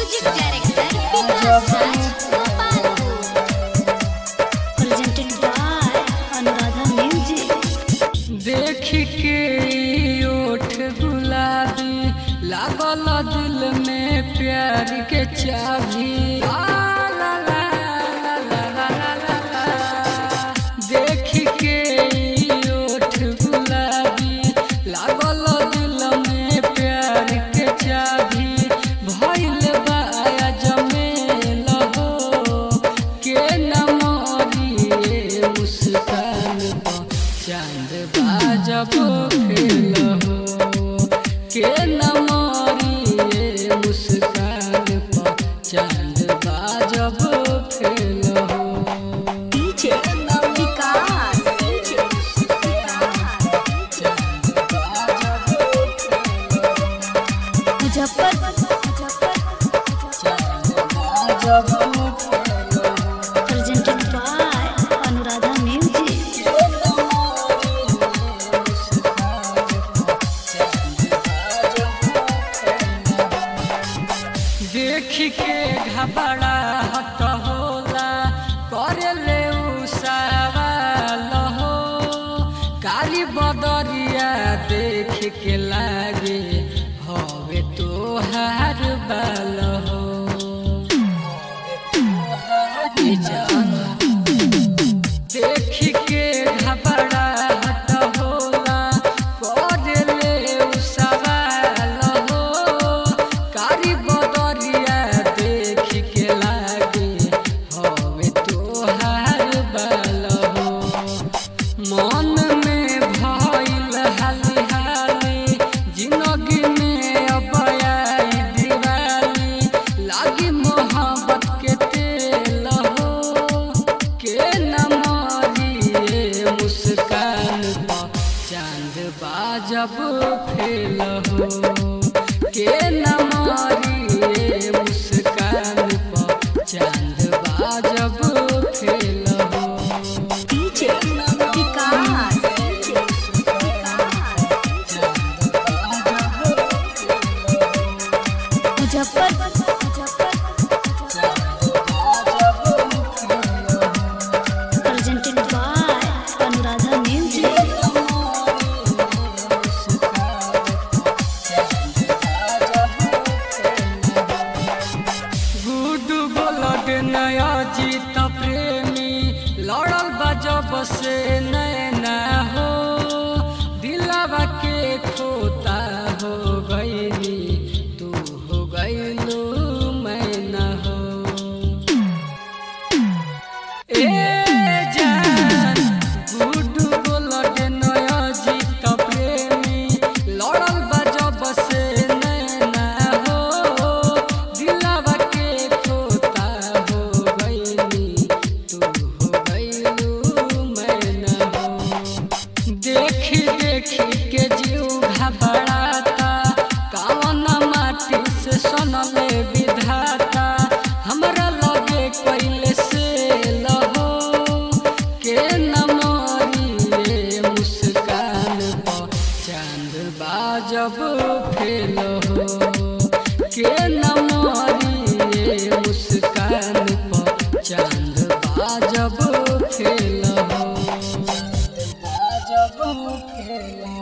Music director Vikas Raj Gopalpur. Presented by Anuradha music. देख के ओठ गुलाबी लागल दिल में प्यार के चाबी। देख के ओठ गुलाबी लागल दिल में प्यार के चाबी। भइल बा जमेल हो के न मोरी मुस्कान चांद बाजब खेल हो के न मोरी मुस्कान चांद बाजब खेल हो। DJ Vikas presented by Anuradha music. देख के घबराहट होला करे ले सवाल हो। काली बदरिया देख के लागे हवे तोहार बाल हो। देख के घबराहट होला करे ले सवाल हो। काली बदरिया देख के लागे हवे तोहार बाल हो। मन में भइल हाली हाली जिंदगी में अब आई दिवाली। लागी मोहब्बत के तेल हो के न मोरी मुस्कान चांद बाजब फेल हो के न मोरी मुस्कान चांद बाजब फेल हो। DJ Vikas presented by Anuradha music. Guddu गोलक नया जीत प्रेमी लड़ल बजब से नैना हो। दिलवा के खोता हो गईली तू हो गईलू मैना हो। ए जान गुडू गोलक नया जीत प्रेमी लड़ल बजब से नैना हो। दिलवा के खोता हो गईली तू हो गईलू मैना हो। देखी देखी के जीव घबराता कौन माटी से सनले विधाता। हमरा लगे कैले से लहो के न मोरी मुस्कान चांद बाजब फेल हो के न मोरी मुस्कान चांद बाजब फेल हो बाजब फेल।